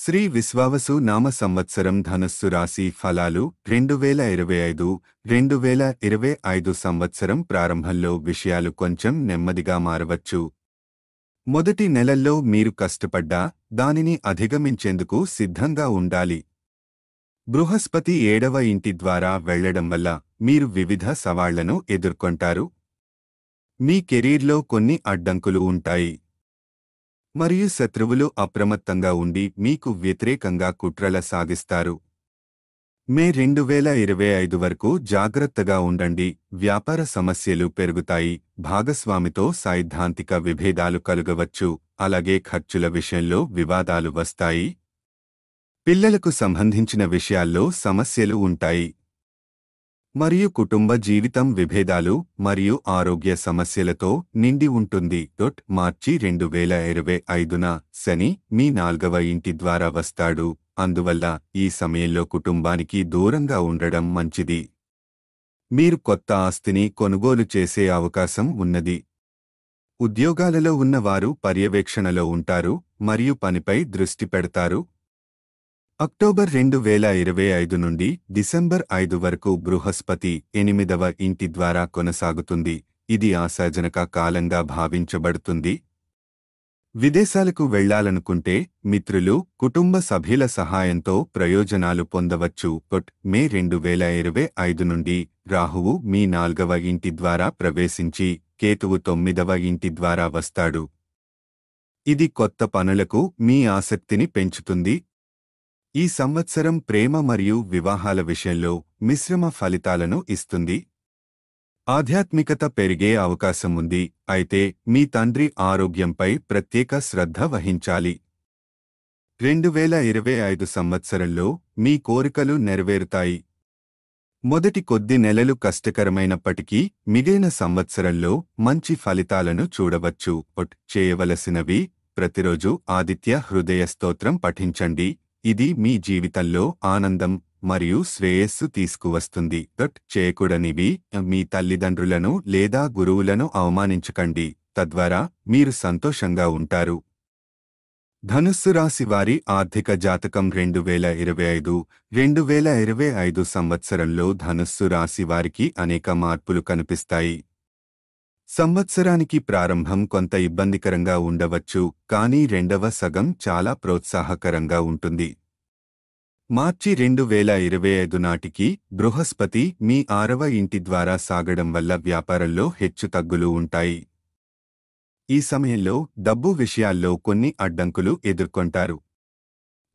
శ్రీ విశ్వావసు నామ సంవత్సరం ధనుస్సు రాశి ఫలాలు 2025 సంవత్సరం ప్రారంభంలో విషయాలు కొంచెం నెమ్మదిగా మారవచ్చు. మొదటి నెలల్లో మీరు కష్టపడ్డా దానిని అధిగమించేందుకు సిద్ధంగా ఉండాలి. బృహస్పతి 7వ ఇంటి ద్వారా వెళ్లడం వల్ల మీరు వివిధ సవాళ్లను ఎదుర్కొంటారు. మీ కెరీర్లో కొన్ని అడ్డంకులు ఉంటాయి. మరియు శత్రువులు అప్రమత్తంగా ఉండి మీకు వ్యతిరేకంగా కుట్రల సాగిస్తారు. మే 2025 వరకు జాగ్రత్తగా ఉండండి. వ్యాపార సమస్యలు పెరుగుతాయి. భాగస్వామితో సైద్ధాంతిక విభేదాలు కలుగవచ్చు. అలాగే ఖర్చుల విషయంలో వివాదాలు వస్తాయి. పిల్లలకు సంబంధించిన విషయాల్లో సమస్యలు ఉంటాయి. మరియు కుటుంబ జీవితం విభేదాలు మరియు ఆరోగ్య సమస్యలతో నిండి ఉంటుంది. మార్చి 2025న శని మీ 4వ ఇంటి ద్వారా వస్తాడు. అందువల్ల ఈ సమయంలో కుటుంబానికి దూరంగా ఉండడం మంచిది. మీరు కొత్త ఆస్తిని కొనుగోలు చేసే అవకాశం ఉన్నది. ఉద్యోగాలలో ఉన్నవారు పర్యవేక్షణలో ఉంటారు మరియు పనిపై దృష్టి పెడతారు. అక్టోబర్ 2025 నుండి డిసెంబర్ 5 వరకు బృహస్పతి 8వ ఇంటి ద్వారా కొనసాగుతుంది. ఇది ఆశాజనక కాలంగా భావించబడుతుంది. విదేశాలకు వెళ్లాలనుకుంటే మిత్రులు, కుటుంబ సభ్యుల సహాయంతో ప్రయోజనాలు పొందవచ్చు. మే 2025 నుండి రాహువు మీ 4వ ఇంటి ద్వారా ప్రవేశించి కేతువు 9వ ఇంటి ద్వారా వస్తాడు. ఇది కొత్త పనులకు మీ ఆసక్తిని పెంచుతుంది. ఈ సంవత్సరం ప్రేమ మరియు వివాహాల విషయంలో మిశ్రమ ఫలితాలను ఇస్తుంది. ఆధ్యాత్మికత పెరిగే అవకాశం ఉంది. అయితే మీ తండ్రి ఆరోగ్యంపై ప్రత్యేక శ్రద్ధ వహించాలి. 2025 సంవత్సరంలో మీ కోరికలు నెరవేరుతాయి. మొదటి కొద్ది నెలలు కష్టకరమైనప్పటికీ మిగిలిన సంవత్సరంలో మంచి ఫలితాలను చూడవచ్చు. చేయవలసినవి: ప్రతిరోజు ఆదిత్య హృదయ స్తోత్రం పఠించండి. ఇది మీ జీవితంలో ఆనందం మరియు శ్రేయస్సు తీసుకువస్తుంది. చేయకూడనివి: మీ తల్లిదండ్రులను లేదా గురువులను అవమానించకండి, తద్వారా మీరు సంతోషంగా ఉంటారు. ధనుస్సు రాశి వారి ఆర్థిక జాతకం 2025 సంవత్సరంలో ధనుస్సు రాశి వారికి అనేక మార్పులు కనిపిస్తాయి. సంవత్సరానికి ప్రారంభం కొంత ఇబ్బందికరంగా ఉండవచ్చు, కానీ రెండవ సగం చాలా ప్రోత్సాహకరంగా ఉంటుంది. మార్చి 2025 నాటికి బృహస్పతి మీ 6వ ఇంటి ద్వారా సాగడం వల్ల వ్యాపారంలో హెచ్చుతగ్గులు ఉంటాయి. ఈ సమయంలో డబ్బు విషయాల్లో కొన్ని అడ్డంకులు ఎదుర్కొంటారు.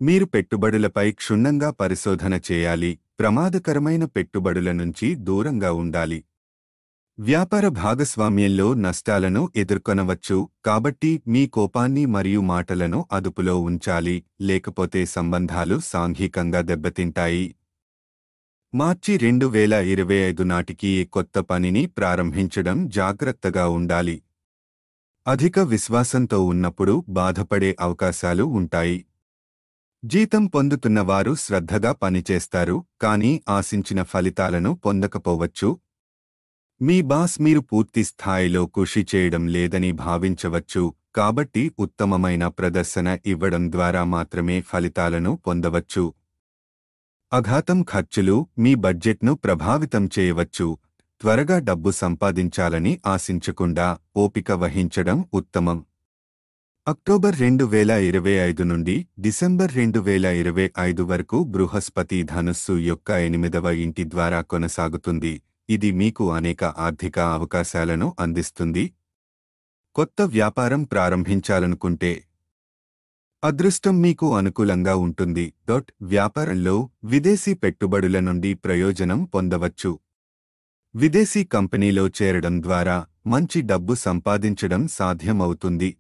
మీరు పెట్టుబడులపై క్షుణ్ణంగా పరిశోధన చేయాలి. ప్రమాదకరమైన పెట్టుబడుల నుంచి దూరంగా ఉండాలి. వ్యాపార భాగస్వామ్యంలో నష్టాలను ఎదుర్కొనవచ్చు, కాబట్టి మీ కోపాన్ని మరియు మాటలను అదుపులో ఉంచాలి, లేకపోతే సంబంధాలు సాంఘికంగా దెబ్బతింటాయి. మార్చి 2025 నాటికి కొత్త పనిని ప్రారంభించడం జాగ్రత్తగా ఉండాలి. అధిక విశ్వాసంతో ఉన్నప్పుడు బాధపడే అవకాశాలు ఉంటాయి. జీతం పొందుతున్నవారు శ్రద్ధగా పనిచేస్తారు, కానీ ఆశించిన ఫలితాలను పొందకపోవచ్చు. మీ బాస్ మీరు పూర్తి స్థాయిలో కృషి చేయడం లేదని భావించవచ్చు, కాబట్టి ఉత్తమమైన ప్రదర్శన ఇవ్వడం ద్వారా మాత్రమే ఫలితాలను పొందవచ్చు. అఘాతం ఖర్చులు మీ బడ్జెట్ను ప్రభావితం చేయవచ్చు. త్వరగా డబ్బు సంపాదించాలని ఆశించకుండా ఓపిక వహించడం ఉత్తమం. అక్టోబర్ 2025 నుండి డిసెంబర్ 2025 వరకు బృహస్పతి ధనుస్సు యొక్క 8వ ఇంటి ద్వారా కొనసాగుతుంది. ఇది మీకు అనేక ఆర్థిక అవకాశాలను అందిస్తుంది. కొత్త వ్యాపారం ప్రారంభించాలనుకుంటే అదృష్టం మీకు అనుకూలంగా ఉంటుంది. వ్యాపారంలో విదేశీ పెట్టుబడుల నుండి ప్రయోజనం పొందవచ్చు. విదేశీ కంపెనీలో చేరడం ద్వారా మంచి డబ్బు సంపాదించడం సాధ్యమవుతుంది.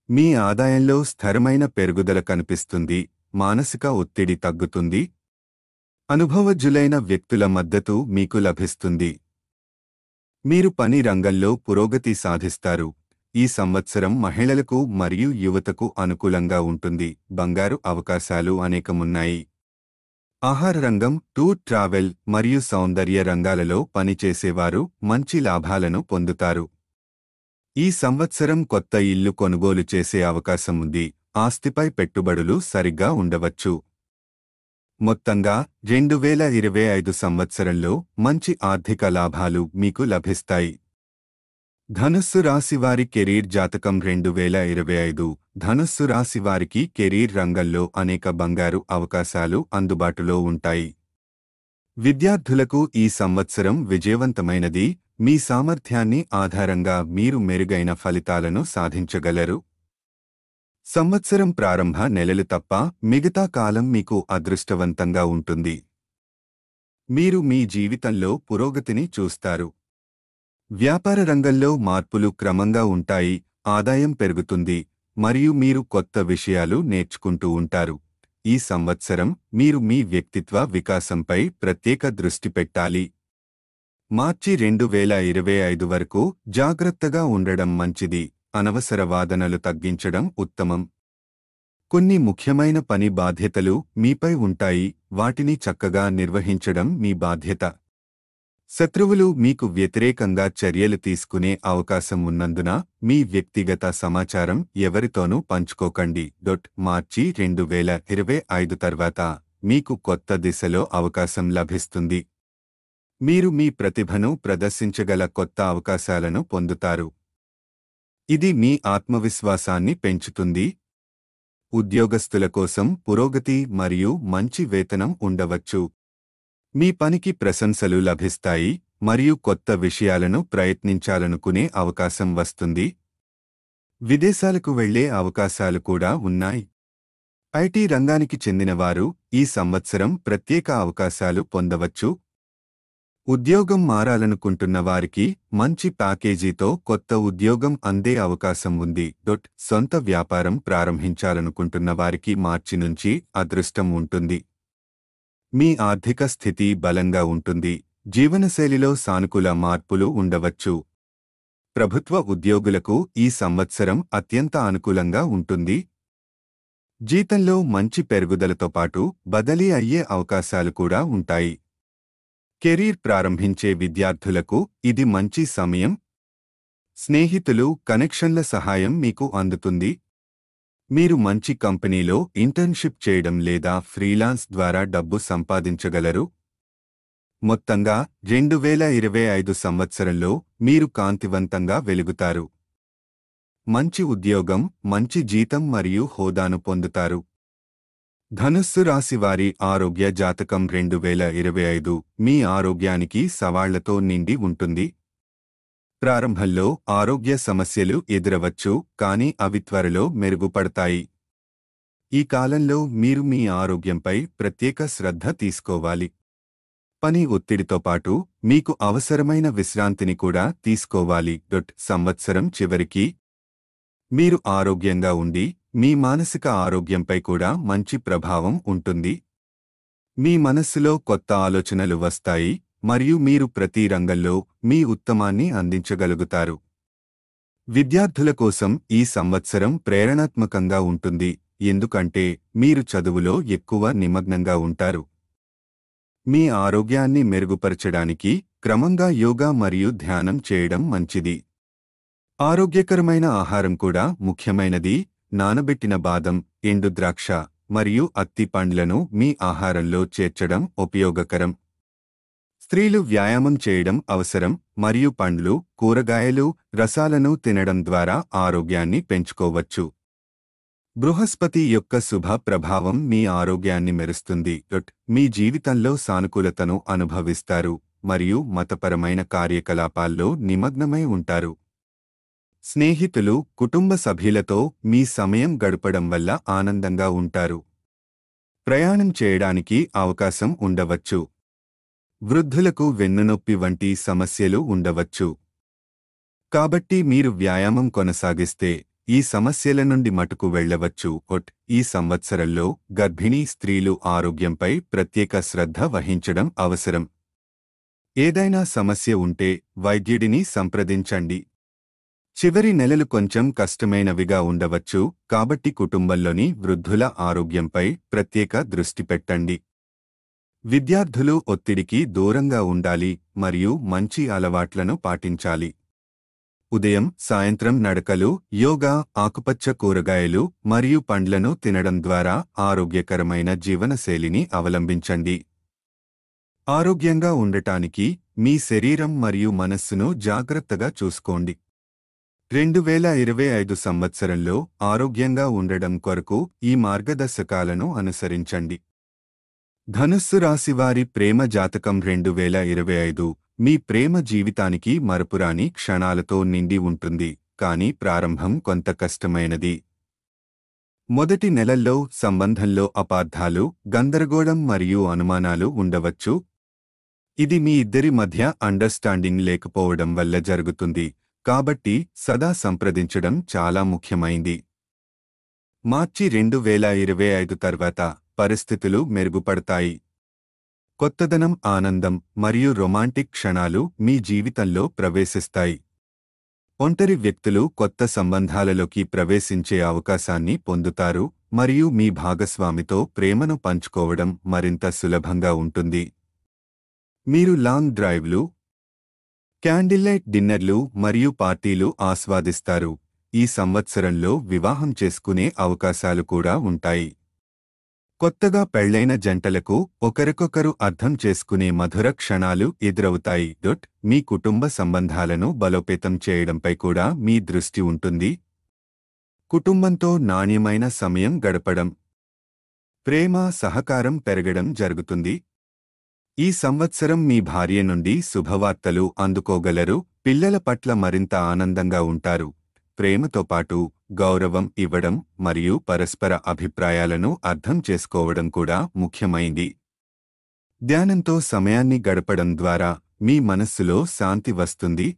మీ ఆదాయంలో స్థిరమైన పెరుగుదల కనిపిస్తుంది. మానసిక ఒత్తిడి తగ్గుతుంది. అనుభవజ్ఞులైన వ్యక్తుల మద్దతు మీకు లభిస్తుంది. మీరు పని రంగంలో పురోగతి సాధిస్తారు. ఈ సంవత్సరం మహిళలకు మరియు యువతకు అనుకూలంగా ఉంటుంది. బంగారు అవకాశాలు అనేకమున్నాయి. ఆహార రంగం, టూర్ ట్రావెల్ మరియు సౌందర్య రంగాలలో పనిచేసేవారు మంచి లాభాలను పొందుతారు. ఈ సంవత్సరం కొత్త ఇల్లు కొనుగోలు చేసే అవకాశం ఉంది. ఆస్తిపై పెట్టుబడులు సరిగ్గా ఉండవచ్చు. మొత్తంగా 2025 సంవత్సరంలో మంచి ఆర్థిక లాభాలు మీకు లభిస్తాయి. ధనుస్సు రాశివారి కెరీర్ జాతకం 2025 ధనుస్సు రాశివారికి కెరీర్ రంగంలో అనేక బంగారు అవకాశాలు అందుబాటులో ఉంటాయి. విద్యార్థులకు ఈ సంవత్సరం విజయవంతమైనది. మీ సామర్థ్యాన్ని ఆధారంగా మీరు మెరుగైన ఫలితాలను సాధించగలరు. సంవత్సరం ప్రారంభ నెలలు తప్ప మిగతా కాలం మీకు అదృష్టవంతంగా ఉంటుంది. మీరు మీ జీవితంలో పురోగతిని చూస్తారు. వ్యాపార రంగంలో మార్పులు క్రమంగా ఉంటాయి, ఆదాయం పెరుగుతుంది, మరియు మీరు కొత్త విషయాలు నేర్చుకుంటూ ఉంటారు. ఈ సంవత్సరం మీరు మీ వ్యక్తిత్వ వికాసంపై ప్రత్యేక దృష్టి పెట్టాలి. మార్చి 2025 వరకు జాగ్రత్తగా ఉండడం మంచిది. అనవసర వాదనలు తగ్గించడం ఉత్తమం. కొన్ని ముఖ్యమైన పని బాధ్యతలు మీపై ఉంటాయి, వాటిని చక్కగా నిర్వహించడం మీ బాధ్యత. శత్రువులు మీకు వ్యతిరేకంగా చర్యలు తీసుకునే అవకాశం ఉన్నందున మీ వ్యక్తిగత సమాచారం ఎవరితోనూ పంచుకోకండి. మార్చి 2025 తర్వాత మీకు కొత్త దిశలో అవకాశం లభిస్తుంది. మీరు మీ ప్రతిభను ప్రదర్శించగల కొత్త అవకాశాలను పొందుతారు. ఇది మీ ఆత్మవిశ్వాసాన్ని పెంచుతుంది. ఉద్యోగస్తుల కోసం పురోగతి మరియు మంచి వేతనం ఉండవచ్చు. మీ పనికి ప్రశంసలు లభిస్తాయి మరియు కొత్త విషయాలను ప్రయత్నించాలనుకునే అవకాశం వస్తుంది. విదేశాలకు వెళ్లే అవకాశాలు కూడా ఉన్నాయి. ఐటీ రంగానికి చెందినవారు ఈ సంవత్సరం ప్రత్యేక అవకాశాలు పొందవచ్చు. ఉద్యోగం మారాలనుకుంటున్న వారికి మంచి ప్యాకేజీతో కొత్త ఉద్యోగం అందే అవకాశం ఉంది. సొంత వ్యాపారం ప్రారంభించాలనుకుంటున్న వారికి మార్చి నుంచి అదృష్టం ఉంటుంది. మీ ఆర్థిక స్థితి బలంగా ఉంటుంది. జీవనశైలిలో సానుకూల మార్పులు ఉండవచ్చు. ప్రభుత్వ ఉద్యోగులకు ఈ సంవత్సరం అత్యంత అనుకూలంగా ఉంటుంది. జీతంలో మంచి పెరుగుదలతో పాటు బదిలీ అయ్యే అవకాశాలు కూడా ఉంటాయి. కెరీర్ ప్రారంభించే విద్యార్థులకు ఇది మంచి సమయం. స్నేహితులు, కనెక్షన్ల సహాయం మీకు అందుతుంది. మీరు మంచి కంపెనీలో ఇంటర్న్షిప్ చేయడం లేదా ఫ్రీలాన్స్ ద్వారా డబ్బు సంపాదించగలరు. మొత్తంగా 2025 సంవత్సరంలో మీరు కాంతివంతంగా వెలుగుతారు. మంచి ఉద్యోగం, మంచి జీతం మరియు హోదాను పొందుతారు. ధనుస్సు రాశివారి ఆరోగ్య జాతకం 2025 మీ ఆరోగ్యానికి సవాళ్లతో నిండి ఉంటుంది. ప్రారంభంలో ఆరోగ్య సమస్యలు ఎదురవచ్చు, కానీ అవి త్వరలో మెరుగుపడతాయి. ఈ కాలంలో మీరు మీ ఆరోగ్యంపై ప్రత్యేక శ్రద్ధ తీసుకోవాలి. పని ఒత్తిడితో పాటు మీకు అవసరమైన విశ్రాంతిని కూడా తీసుకోవాలి. సంవత్సరం చివరికి మీరు ఆరోగ్యంగా ఉండి మీ మానసిక ఆరోగ్యంపై కూడా మంచి ప్రభావం ఉంటుంది. మీ మనస్సులో కొత్త ఆలోచనలు వస్తాయి మరియు మీరు ప్రతి రంగంలో మీ ఉత్తమాన్ని అందించగలుగుతారు. విద్యార్థుల కోసం ఈ సంవత్సరం ప్రేరణాత్మకంగా ఉంటుంది, ఎందుకంటే మీరు చదువులో ఎక్కువ నిమగ్నంగా ఉంటారు. మీ ఆరోగ్యాన్ని మెరుగుపరచడానికి క్రమంగా యోగా మరియు ధ్యానం చేయడం మంచిది. ఆరోగ్యకరమైన ఆహారం కూడా ముఖ్యమైనది. నానబెట్టిన బాదం, ఎండు ద్రాక్ష మరియు అత్తి పండ్లను మీ ఆహారంలో చేర్చడం ఉపయోగకరం. స్త్రీలు వ్యాయామం చేయడం అవసరం మరియు పండ్లు, కూరగాయలు, రసాలను తినడం ద్వారా ఆరోగ్యాన్ని పెంచుకోవచ్చు. బృహస్పతి యొక్క శుభ ప్రభావం మీ ఆరోగ్యాన్ని మెరుస్తుంది. మీ జీవితంలో సానుకూలతను అనుభవిస్తారు మరియు మతపరమైన కార్యకలాపాల్లో నిమగ్నమై ఉంటారు. స్నేహితులు, కుటుంబ సభ్యులతో మీ సమయం గడపడం వల్ల ఆనందంగా ఉంటారు. ప్రయాణం చేయడానికి అవకాశం ఉండవచ్చు. వృద్ధులకు వెన్నునొప్పి వంటి సమస్యలు ఉండవచ్చు. కాబట్టి మీరు వ్యాయామం కొనసాగిస్తే ఈ సమస్యల నుండి మటుకు వెళ్ళవచ్చు. ఈ సంవత్సరంలో గర్భిణీ స్త్రీలు ఆరోగ్యంపై ప్రత్యేక శ్రద్ధ వహించడం అవసరం. ఏదైనా సమస్య ఉంటే వైద్యుడిని సంప్రదించండి. చివరి నెలలు కొంచెం కష్టమైనవిగా ఉండవచ్చు, కాబట్టి కుటుంబంలోని వృద్ధుల ఆరోగ్యంపై ప్రత్యేక దృష్టి పెట్టండి. విద్యార్థులు ఒత్తిడికి దూరంగా ఉండాలి మరియు మంచి అలవాట్లను పాటించాలి. ఉదయం సాయంత్రం నడకలు, యోగా, ఆకుపచ్చ కూరగాయలు మరియు పండ్లను తినడం ద్వారా ఆరోగ్యకరమైన జీవనశైలిని అవలంబించండి. ఆరోగ్యంగా ఉండటానికి మీ శరీరం మరియు మనస్సును జాగ్రత్తగా చూసుకోండి. 2025 సంవత్సరంలో ఆరోగ్యంగా ఉండడం కొరకు ఈ మార్గదర్శకాలను అనుసరించండి. ధనుస్సు రాశివారి ప్రేమ జాతకం 2025 మీ ప్రేమ జీవితానికి మరపురాని క్షణాలతో నిండి ఉంటుంది, కానీ ప్రారంభం కొంత కష్టమైనది. మొదటి నెలల్లో సంబంధంలో అపార్థాలు, గందరగోళం మరియు అనుమానాలు ఉండవచ్చు. ఇది మీ ఇద్దరి మధ్య అండర్స్టాండింగ్ లేకపోవడం వల్ల జరుగుతుంది, కాబట్టి సదా సంప్రదించడం చాలా ముఖ్యమైంది. మార్చి 2025 తర్వాత పరిస్థితులు మెరుగుపడతాయి. కొత్తదనం, ఆనందం మరియు రొమాంటిక్ క్షణాలు మీ జీవితంలో ప్రవేశిస్తాయి. ఒంటరి వ్యక్తులు కొత్త సంబంధాలలోకి ప్రవేశించే అవకాశాన్ని పొందుతారు మరియు మీ భాగస్వామితో ప్రేమను పంచుకోవడం మరింత సులభంగా ఉంటుంది. మీరు లాంగ్ డ్రైవ్లు, క్యాండిల్లైట్ డిన్నర్లు మరియు పార్టీలు ఆస్వాదిస్తారు. ఈ సంవత్సరంలో వివాహం చేసుకునే అవకాశాలు కూడా ఉంటాయి. కొత్తగా పెళ్లైన జంటలకు ఒకరికొకరు అర్థం చేసుకునే మధుర క్షణాలు ఎదురవుతాయి. మీ కుటుంబ సంబంధాలను బలోపేతం చేయడంపై కూడా మీ దృష్టి ఉంటుంది. కుటుంబంతో నాణ్యమైన సమయం గడపడం, ప్రేమ, సహకారం పెరగడం జరుగుతుంది. ఈ సంవత్సరం మీ భార్య నుండి శుభవార్తలు అందుకోగలరు. పిల్లల పట్ల మరింత ఆనందంగా ఉంటారు. ప్రేమతో పాటు గౌరవం ఇవ్వడం మరియు పరస్పర అభిప్రాయాలను అర్థం చేసుకోవడం కూడా ముఖ్యమైంది. ధ్యానంతో సమయాన్ని గడపడం ద్వారా మీ మనస్సులో శాంతి వస్తుంది.